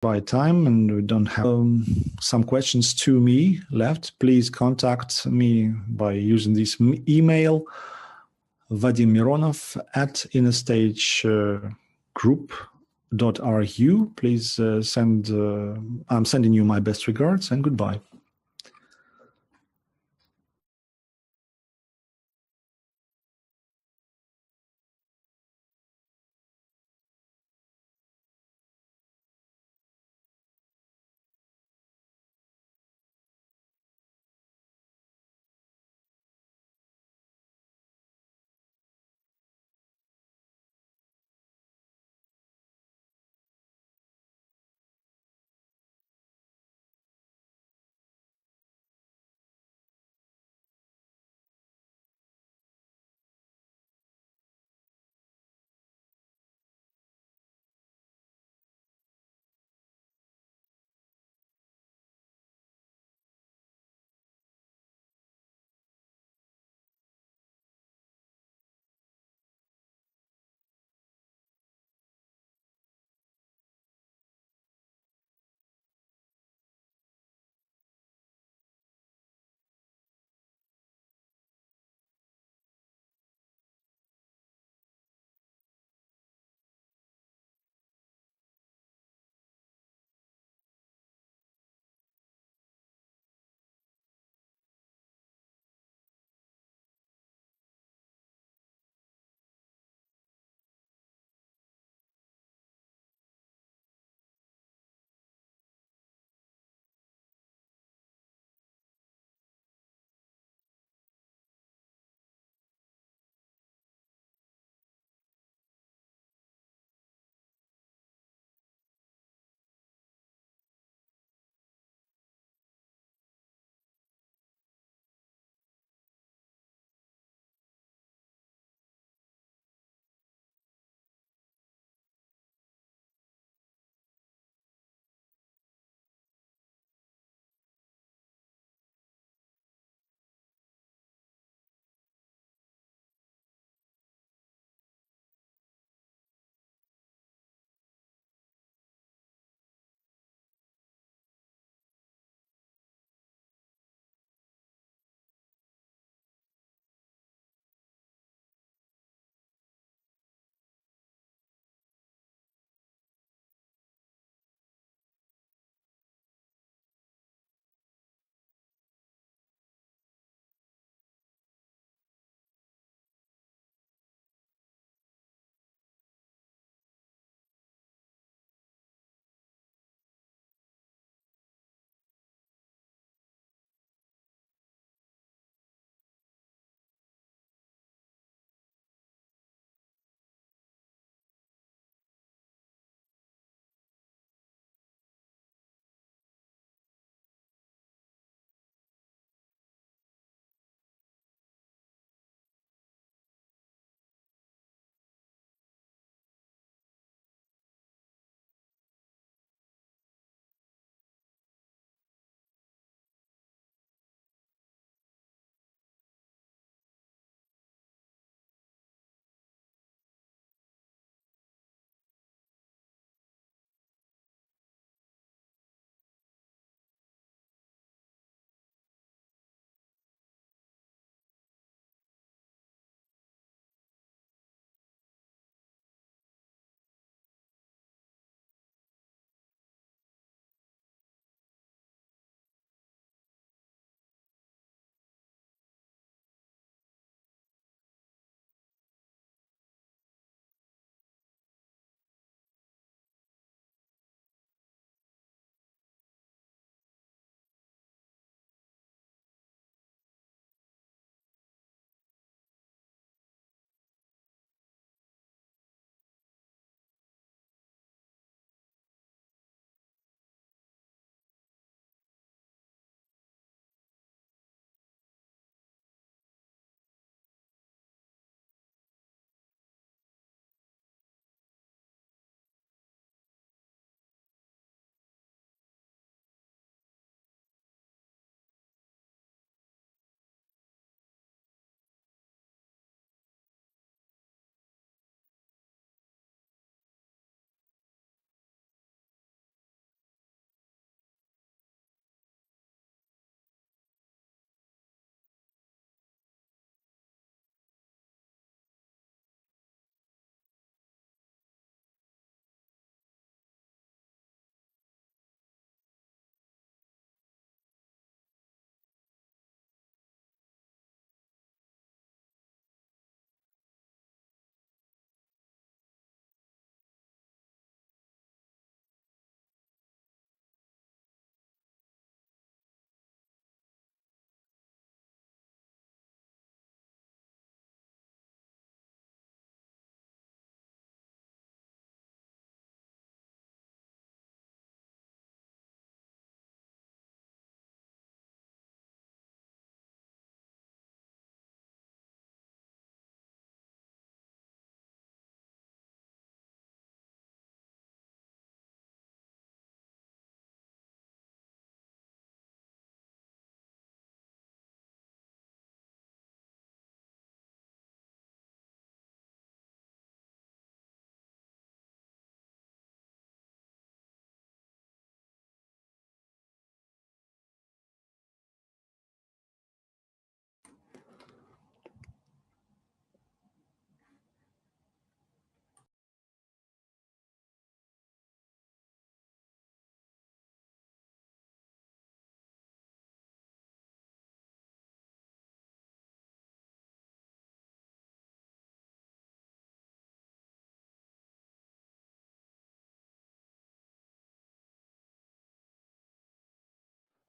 by time and we don't have some questions to me left, please contact me by using this email, Vadim Mironov at innoSTage.group.ru. Please send, I'm sending you my best regards and goodbye.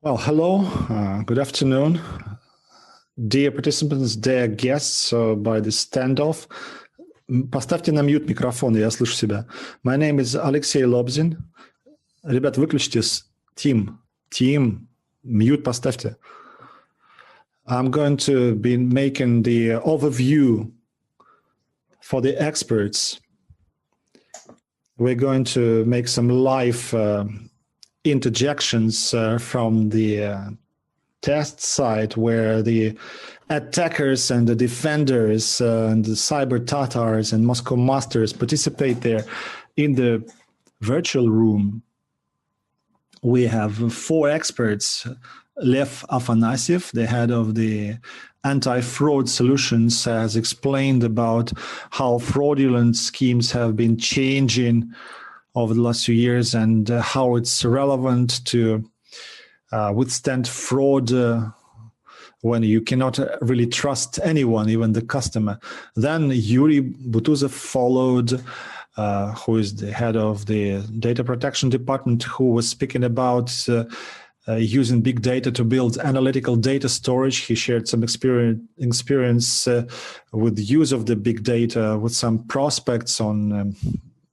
Well, hello, good afternoon, dear participants, dear guests by the standoff. Поставьте на мьют микрофон, я слышу себя. My name is Aleksey Lobzin. Ребят, выключите Team, мьют поставьте. I'm going to be making the overview for the experts. We're going to make some live interjections from the test site where the attackers and the defenders and the CyberTatars and MoscowMasters participate there in the virtual room. We have 4 experts. Lev Afanasyev, the head of the anti-fraud solutions, has explained about how fraudulent schemes have been changing over the last few years and how it's relevant to withstand fraud when you cannot really trust anyone, even the customer. Then Yuri Butuzov followed, who is the head of the data protection department, who was speaking about using big data to build analytical data storage. He shared some experience with the use of the big data with some prospects on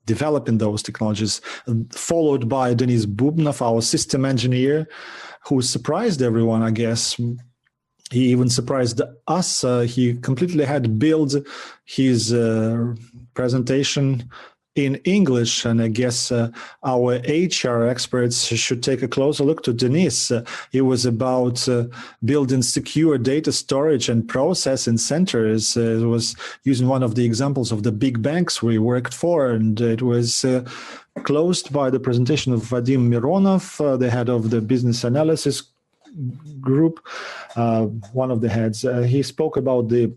developing those technologies, followed by Denis Bubnov, our system engineer, who surprised everyone, I guess. He even surprised us. He completely had built his presentation in English, and I guess our HR experts should take a closer look to Denis. It was about building secure data storage and processing centers. It was using one of the examples of the big banks we worked for, and it was closed by the presentation of Vadim Mironov, the head of the business analysis group, one of the heads. He spoke about the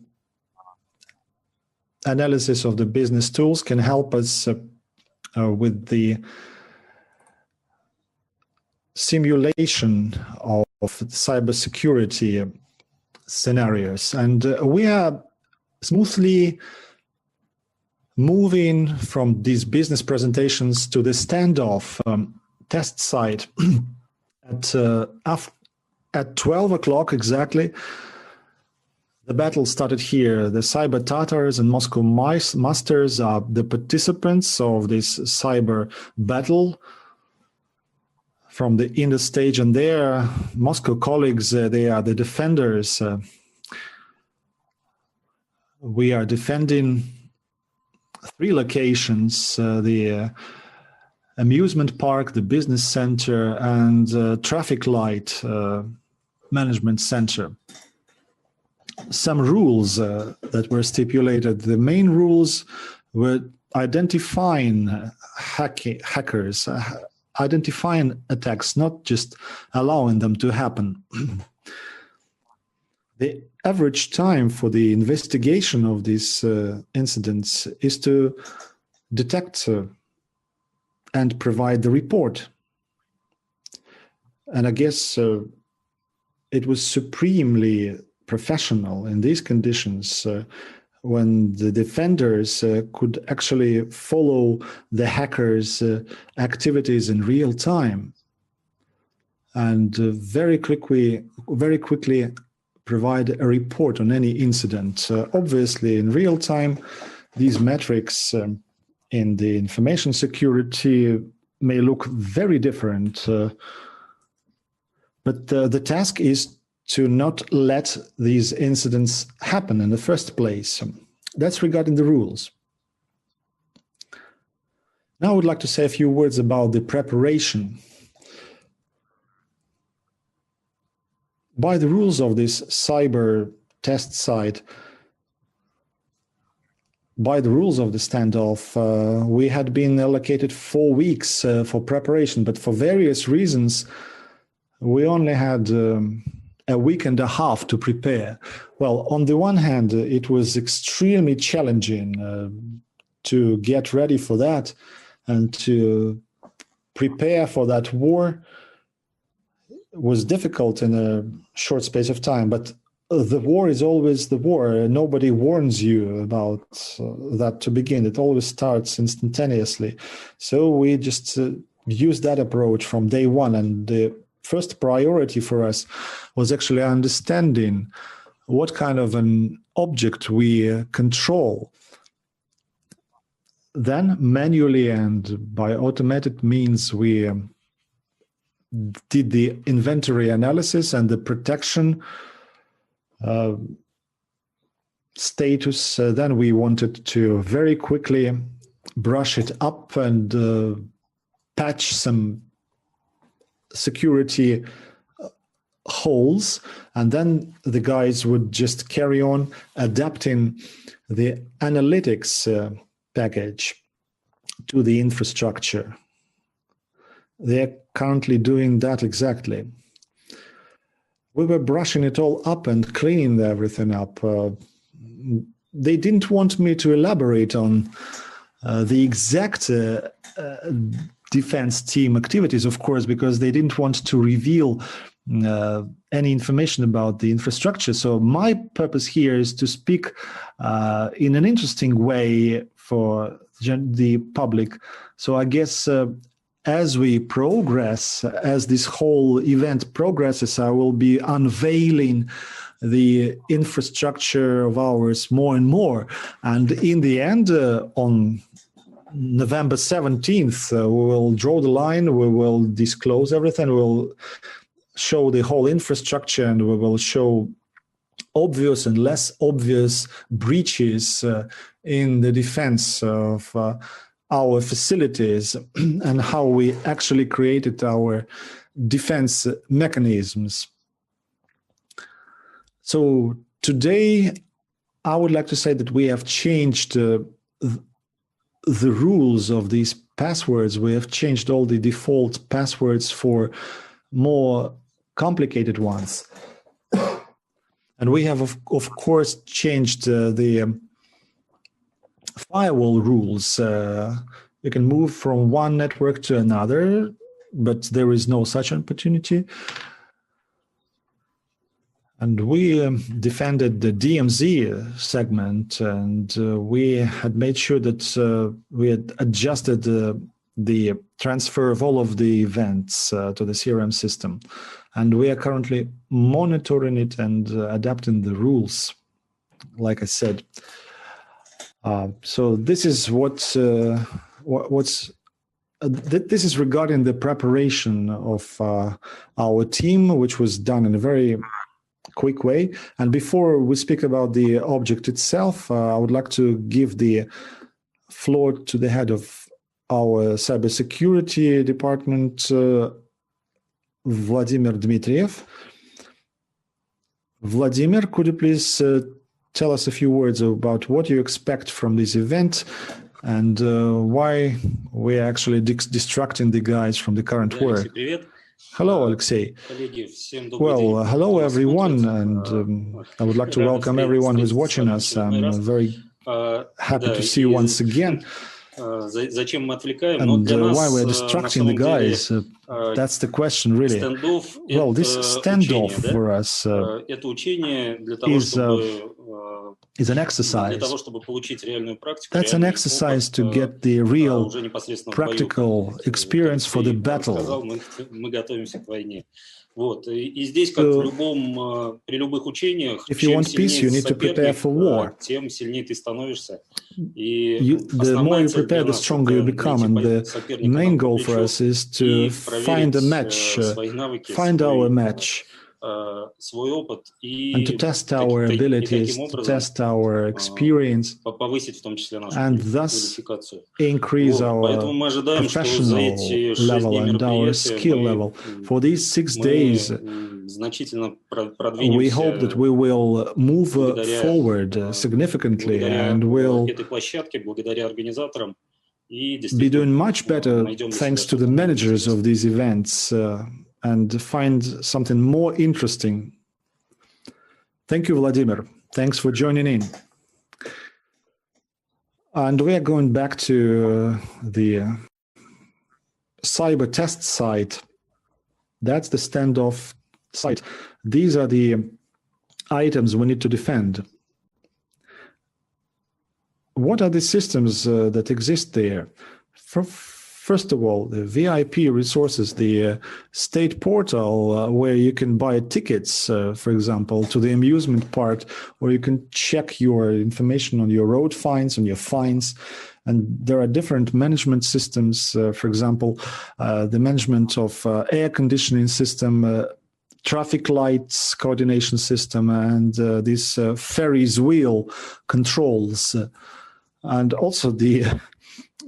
analysis of the business tools can help us with the simulation of cybersecurity scenarios. And we are smoothly moving from these business presentations to the standoff test site at 12 o'clock exactly. The battle started here. The CyberTatars and MoscowMasters are the participants of this cyber battle from the innoSTage, and their Moscow colleagues, they are the defenders. We are defending 3 locations, the amusement park, the business center, and traffic light management center. Some rules that were stipulated. The main rules were identifying hackers, identifying attacks, not just allowing them to happen. The average time for the investigation of these incidents is to detect and provide the report. And I guess it was supremely professional in these conditions when the defenders could actually follow the hackers' activities in real time and very quickly provide a report on any incident. Obviously, in real time, these metrics in the information security may look very different, but the task is to not let these incidents happen in the first place. That's regarding the rules. Now I would like to say a few words about the preparation. By the rules of this cyber test site, by the rules of the standoff, we had been allocated 4 weeks for preparation, but for various reasons, we only had a week and a half to prepare. Well, on the one hand, it was extremely challenging to get ready for that and to prepare for that war was difficult in a short space of time, but the war is always the war. Nobody warns you about that to begin. It always starts instantaneously. So we just use that approach from day one, and the first priority for us was actually understanding what kind of an object we control. Then manually and by automated means, we did the inventory analysis and the protection status. Then we wanted to very quickly brush it up and patch some security holes, and then the guys would just carry on adapting the analytics package to the infrastructure. They're currently doing that exactly. We were brushing it all up and cleaning everything up. They didn't want me to elaborate on the exact defense team activities, of course, because they didn't want to reveal any information about the infrastructure. So my purpose here is to speak in an interesting way for the public. So I guess as we progress, as this whole event progresses, I will be unveiling the infrastructure of ours more and more. And in the end, on November 17th, we will draw the line, we will disclose everything, we will show the whole infrastructure, and we will show obvious and less obvious breaches in the defense of our facilities and how we actually created our defense mechanisms. So today, I would like to say that we have changed the rules of these passwords. We have changed all the default passwords for more complicated ones. And we have, of course, changed the firewall rules. You can move from one network to another, but there is no such opportunity. And we defended the DMZ segment, and we had made sure that we had adjusted the transfer of all of the events to the CRM system. And we are currently monitoring it and adapting the rules, like I said. So this is this is regarding the preparation of our team, which was done in a very quick way. And before we speak about the object itself, I would like to give the floor to the head of our cybersecurity department, Vladimir Dmitriev. Vladimir, could you please tell us a few words about what you expect from this event and why we're actually distracting the guys from the current work? Hello, Aleksey. Well, hello, everyone, and I would like to welcome everyone who's watching us. I'm very happy to see you once again. And why we're distracting the guys, that's the question, really. Well, this standoff for us is an exercise. That's an exercise to get the real practical experience for the battle. So, if you want peace, you need to prepare for war. The more you prepare, the stronger you become. And the main goal for us is to find a match, find our match, and to test our abilities, to test our experience, and thus increase our professional level and our skill level. For these 6 days, we hope that we will move forward significantly and will be doing much better thanks to the managers of these events and find something more interesting. Thank you, Vladimir. Thanks for joining in. And we are going back to the cyber test site. That's the standoff site. These are the items we need to defend. What are the systems that exist there? First of all, the VIP resources, the state portal where you can buy tickets, for example, to the amusement park, or you can check your information on your road fines, on your fines. And there are different management systems, for example, the management of air conditioning system, traffic lights coordination system, and this Ferris wheel controls, and also the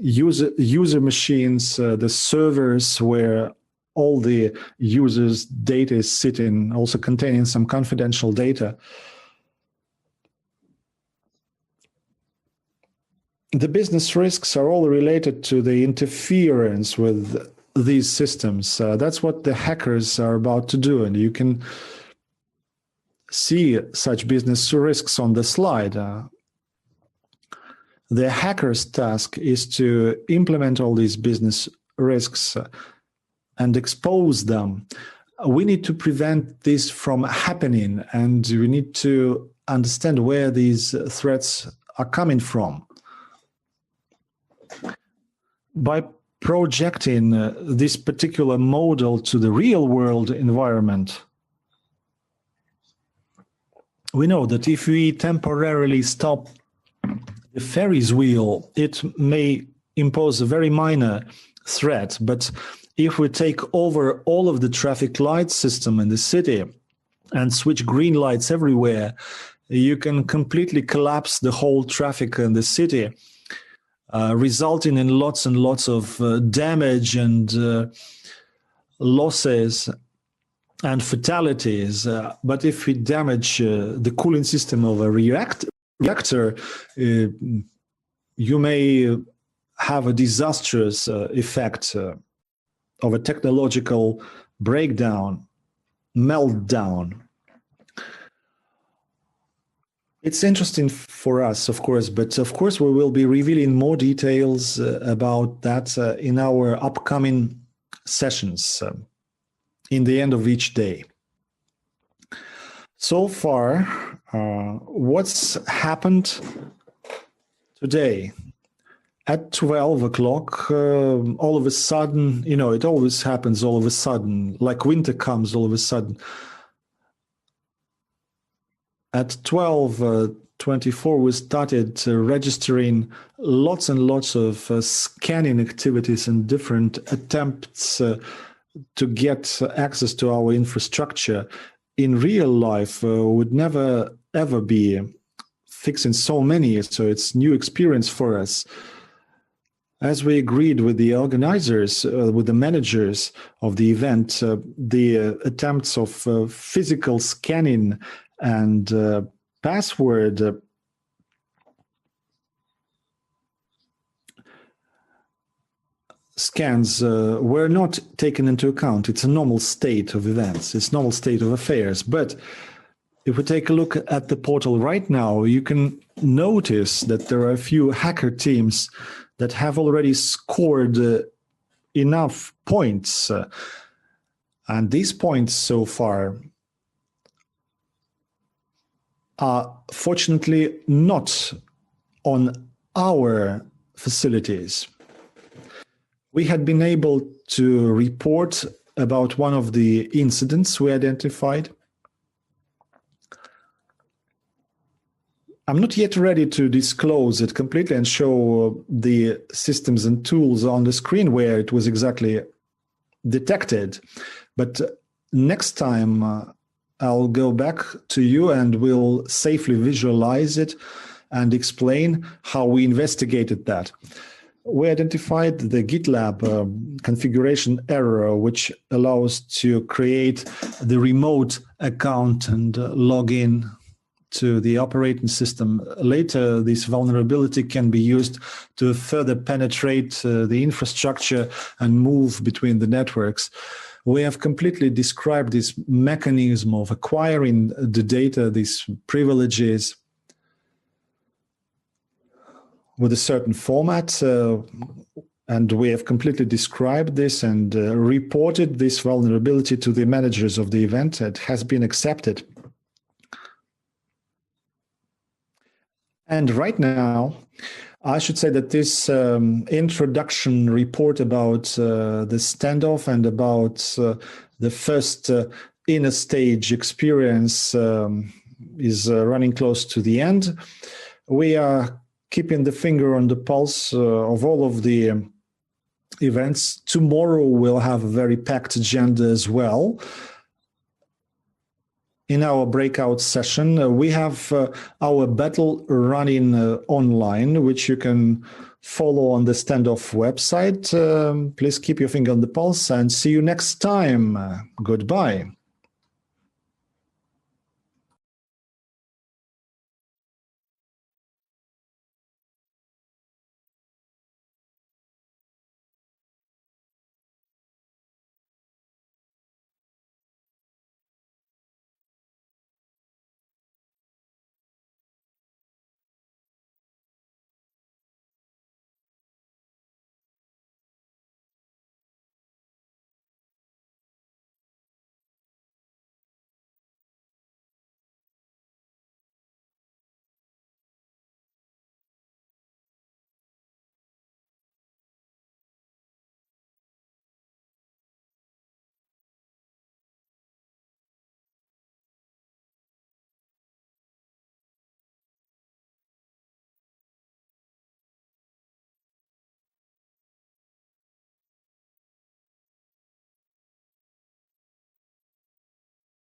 user machines, the servers where all the users' data is sitting, also containing some confidential data. The business risks are all related to the interference with these systems. That's what the hackers are about to do, and you can see such business risks on the slide. The hacker's task is to implement all these business risks and expose them. We need to prevent this from happening, and we need to understand where these threats are coming from. By projecting this particular model to the real world environment, we know that if we temporarily stop the Ferris wheel, it may impose a very minor threat. But if we take over all of the traffic light system in the city and switch green lights everywhere, you can completely collapse the whole traffic in the city, resulting in lots and lots of damage and losses and fatalities. But if we damage the cooling system of a reactor, you may have a disastrous effect of a technological breakdown, meltdown. It's interesting for us, of course, but of course we will be revealing more details about that in our upcoming sessions in the end of each day. So far, what's happened today? At 12 o'clock, all of a sudden, you know, it always happens all of a sudden, like winter comes all of a sudden. At 12:24, we started registering lots and lots of scanning activities and different attempts to get access to our infrastructure. In real life, would never ever be fixing so many, so it's new experience for us. As we agreed with the organizers, with the managers of the event, the attempts of physical scanning and password scans were not taken into account. It's a normal state of events. It's normal state of affairs. But if we take a look at the portal right now, you can notice that there are a few hacker teams that have already scored enough points. And these points so far are fortunately not on our facilities. We had been able to report about one of the incidents we identified. I'm not yet ready to disclose it completely and show the systems and tools on the screen where it was exactly detected. But next time, I'll go back to you and we'll safely visualize it and explain how we investigated that. We identified the GitLab configuration error, which allows to create the remote account and log in to the operating system. Later, this vulnerability can be used to further penetrate the infrastructure and move between the networks. We have completely described this mechanism of acquiring the data, these privileges, with a certain format, and we have completely described this and reported this vulnerability to the managers of the event. It has been accepted. And right now, I should say that this introduction report about the standoff and about the first innoSTage experience is running close to the end. We are keeping the finger on the pulse of all of the events. Tomorrow we'll have a very packed agenda as well. In our breakout session, we have our battle running online, which you can follow on the Standoff website. Please keep your finger on the pulse and see you next time. Goodbye.